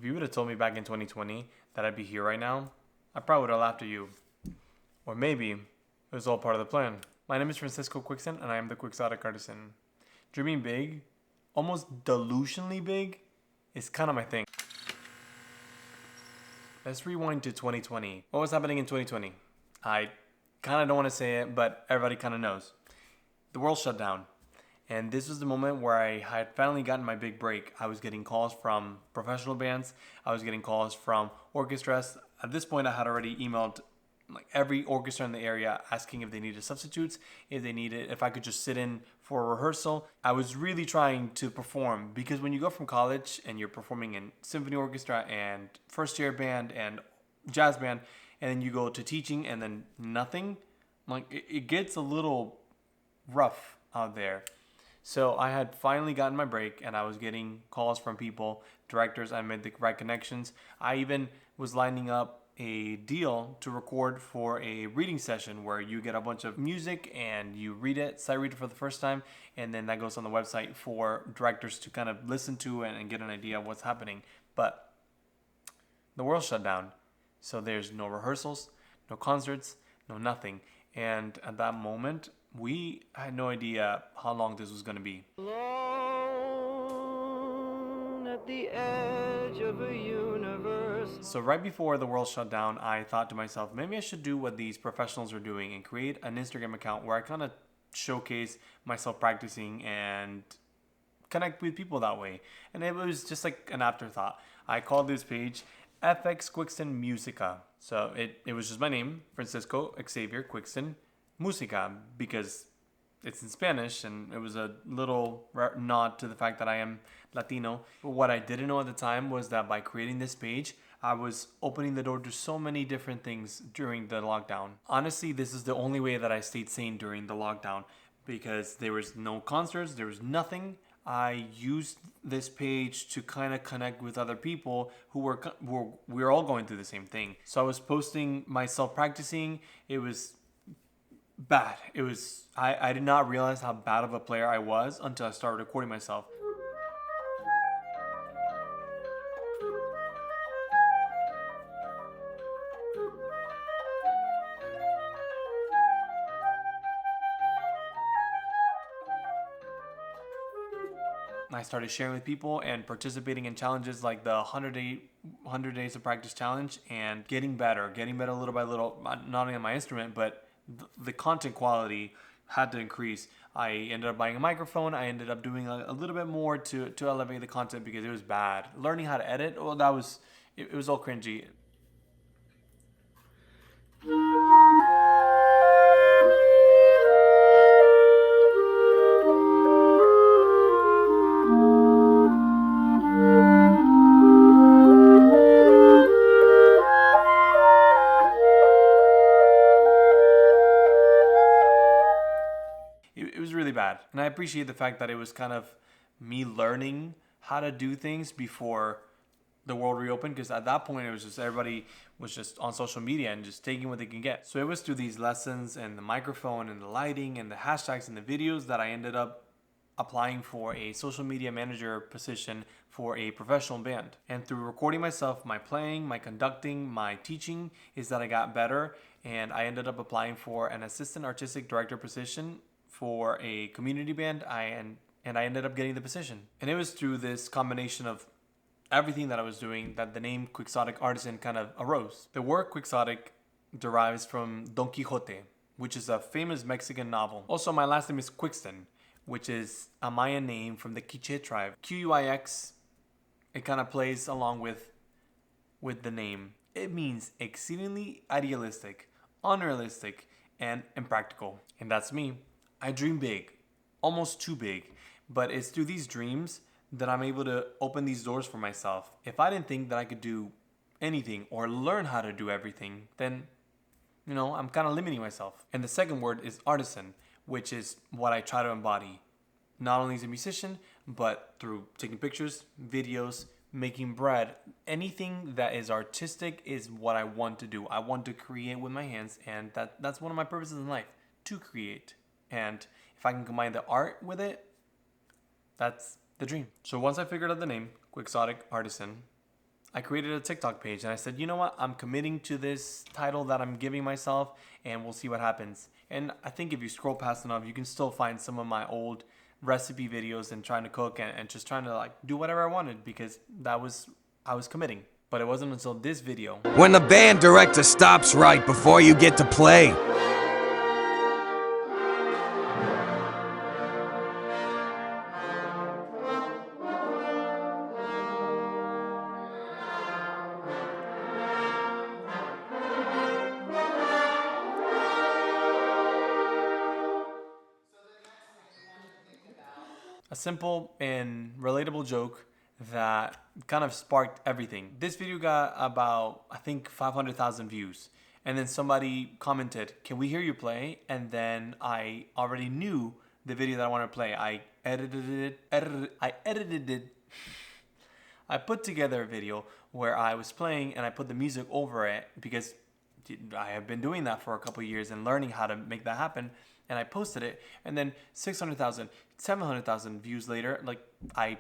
If you would have told me back in 2020 that I'd be here right now, I probably would have laughed at you. Or maybe it was all part of the plan. My name is Francisco Quixtan, and I am the Quixotic Artisan. Dreaming big, almost delusionally big, is kind of my thing. Let's rewind to 2020. What was happening in 2020? I kind of don't want to say it, but everybody kind of knows. The world shut down. And this was the moment where I had finally gotten my big break. I was getting calls from professional bands. I was getting calls from orchestras. At this point, I had already emailed like every orchestra in the area asking if they needed substitutes, if I could just sit in for a rehearsal. I was really trying to perform, because when you go from college and you're performing in symphony orchestra and first year band and jazz band, and then you go to teaching and then nothing, like it gets a little rough out there. So I had finally gotten my break, and I was getting calls from people, directors. I made the right connections. I even was lining up a deal to record for a reading session where you get a bunch of music and you read it, sight read it for the first time, and then that goes on the website for directors to kind of listen to and get an idea of what's happening. But the world shut down, so there's no rehearsals, no concerts, no nothing. And at that moment, we had no idea how long this was going to be. Alone at the edge of a universe. So right before the world shut down, I thought to myself, maybe I should do what these professionals are doing and create an Instagram account where I kind of showcase myself practicing and connect with people that way. And it was just like an afterthought. I called this page FX Quixtan Musica. So it was just my name, Francisco Xavier Quixtan Musica, because it's in Spanish, and it was a little nod to the fact that I am Latino. But what I didn't know at the time was that by creating this page, I was opening the door to so many different things during the lockdown. Honestly, this is the only way that I stayed sane during the lockdown, because there was no concerts, there was nothing. I used this page to kind of connect with other people who we were all going through the same thing. So I was posting myself practicing. It was bad. I did not realize how bad of a player I was until I started recording myself. I started sharing with people and participating in challenges like the 100 days of practice challenge, and getting better little by little, not only on my instrument, but the content quality had to increase. I ended up buying a microphone. I ended up doing a little bit more to elevate the content, because it was bad. Learning how to edit, well, it was all cringy. It was really bad. And I appreciate the fact that it was kind of me learning how to do things before the world reopened, because at that point it was just everybody was just on social media and just taking what they can get. So it was through these lessons and the microphone and the lighting and the hashtags and the videos that I ended up applying for a social media manager position for a professional band. And through recording myself, my playing, my conducting, my teaching, is that I got better, and I ended up applying for an assistant artistic director position for a community band. And I ended up getting the position. And it was through this combination of everything that I was doing that the name Quixotic Artisan kind of arose. The word Quixotic derives from Don Quixote, which is a famous Mexican novel. Also, my last name is Quixtan, which is a Mayan name from the Quiché tribe. Quix, it kind of plays along with the name. It means exceedingly idealistic, unrealistic, and impractical. And that's me. I dream big, almost too big, but it's through these dreams that I'm able to open these doors for myself. If I didn't think that I could do anything or learn how to do everything, then, I'm kind of limiting myself. And the second word is artisan, which is what I try to embody, not only as a musician, but through taking pictures, videos, making bread. Anything that is artistic is what I want to do. I want to create with my hands, and that's one of my purposes in life, to create. And if I can combine the art with it, that's the dream. So once I figured out the name, Quixotic Artisan, I created a TikTok page and I said, you know what? I'm committing to this title that I'm giving myself and we'll see what happens. And I think if you scroll past enough, you can still find some of my old recipe videos and trying to cook and just trying to like do whatever I wanted because I was committing. But it wasn't until this video. When the band director stops right before you get to play. A simple and relatable joke that kind of sparked everything. This video got about, I think, 500,000 views. And then somebody commented, can we hear you play? And then I already knew the video that I wanted to play. I edited it. I put together a video where I was playing and I put the music over it because I have been doing that for a couple of years and learning how to make that happen. And I posted it, and then 600,000, 700,000 views later, like I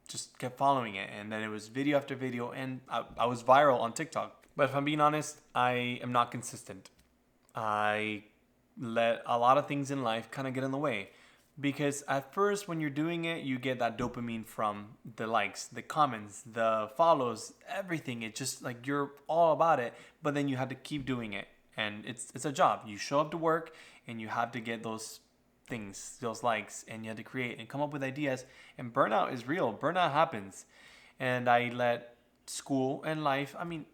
just kept following it, and then it was video after video, and I was viral on TikTok. But if I'm being honest, I am not consistent. I let a lot of things in life kind of get in the way. Because at first, when you're doing it, you get that dopamine from the likes, the comments, the follows, everything. It's just like you're all about it, but then you have to keep doing it. And it's a job. You show up to work and you have to get those things, those likes, and you have to create and come up with ideas. And burnout is real. Burnout happens. And I let school and life, I mean,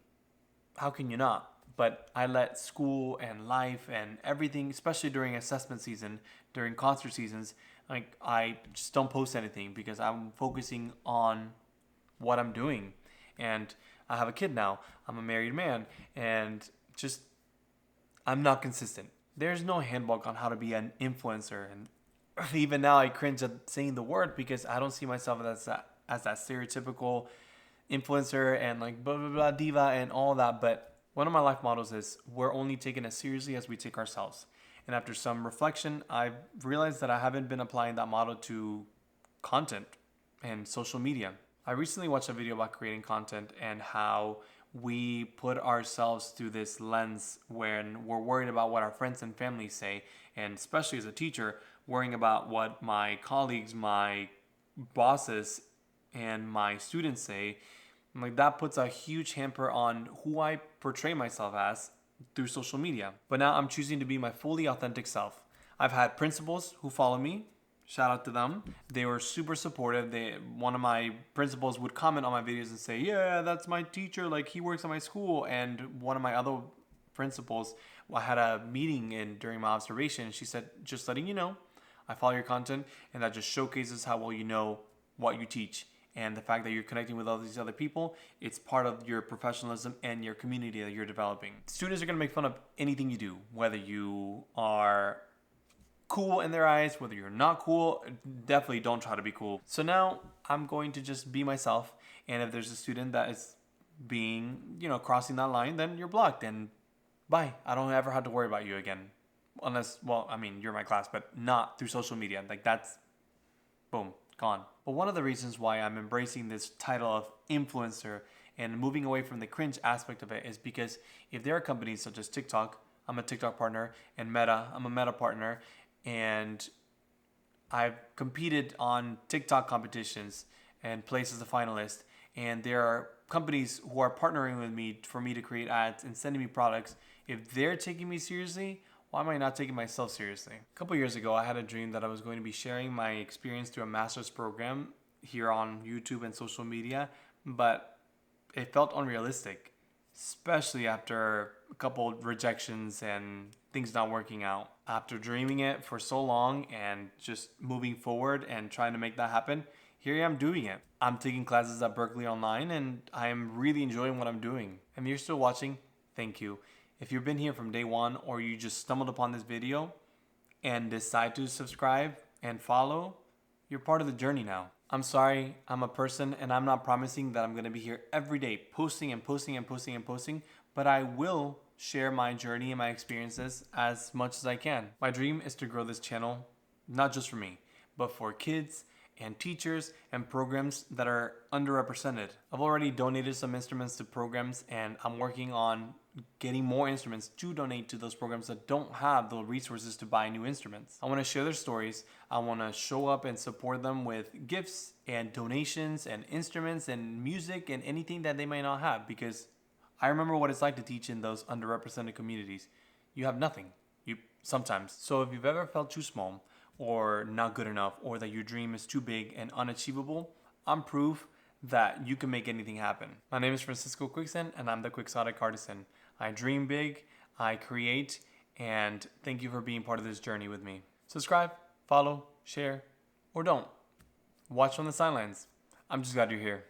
how can you not? But I let school and life and everything, especially during assessment season, during concert seasons, like I just don't post anything because I'm focusing on what I'm doing. And I have a kid now. I'm a married man. And just I'm not consistent. There's no handbook on how to be an influencer. And even now I cringe at saying the word because I don't see myself as that stereotypical influencer and like blah, blah, blah, diva and all that. But one of my life mottos is we're only taken as seriously as we take ourselves. And after some reflection, I realized that I haven't been applying that motto to content and social media. I recently watched a video about creating content and how we put ourselves through this lens when we're worried about what our friends and family say, and especially as a teacher, worrying about what my colleagues, my bosses, and my students say. Like that puts a huge hamper on who I portray myself as through social media. But now I'm choosing to be my fully authentic self. I've had principals who follow me. Shout out to them. They were super supportive. One of my principals would comment on my videos and say, yeah, that's my teacher. Like he works at my school. And one of my other principals, I had a meeting during my observation. And she said, just letting you know, I follow your content. And that just showcases how well you know what you teach. And the fact that you're connecting with all these other people, it's part of your professionalism and your community that you're developing. Students are going to make fun of anything you do, whether you are cool in their eyes, whether you're not cool. Definitely don't try to be cool. So now I'm going to just be myself. And if there's a student that is being, crossing that line, then you're blocked and bye. I don't ever have to worry about you again. Unless, you're my class, but not through social media. Like that's, boom, gone. But one of the reasons why I'm embracing this title of influencer and moving away from the cringe aspect of it is because if there are companies such as TikTok, I'm a TikTok partner, and Meta, I'm a Meta partner, and I've competed on TikTok competitions and placed as a finalist, and there are companies who are partnering with me for me to create ads and sending me products. If they're taking me seriously, why am I not taking myself seriously? A couple years ago, I had a dream that I was going to be sharing my experience through a master's program here on YouTube and social media, but it felt unrealistic, especially after a couple rejections and things not working out. After dreaming it for so long and just moving forward and trying to make that happen, here I am doing it. I'm taking classes at Berkeley online and I'm really enjoying what I'm doing. And if you're still watching, thank you. If you've been here from day one or you just stumbled upon this video and decide to subscribe and follow, you're part of the journey now. I'm sorry, I'm a person and I'm not promising that I'm going to be here every day posting and posting and posting and posting, but I will share my journey and my experiences as much as I can. My dream is to grow this channel, not just for me, but for kids and teachers and programs that are underrepresented. I've already donated some instruments to programs, and I'm working on getting more instruments to donate to those programs that don't have the resources to buy new instruments. I want to share their stories. I want to show up and support them with gifts and donations and instruments and music and anything that they may not have, because I remember what it's like to teach in those underrepresented communities. You have nothing. Sometimes. So if you've ever felt too small or not good enough, or that your dream is too big and unachievable, I'm proof that you can make anything happen. My name is Francisco Quixtan, and I'm the Quixotic Artisan. I dream big, I create, and thank you for being part of this journey with me. Subscribe, follow, share, or don't. Watch from the sidelines. I'm just glad you're here.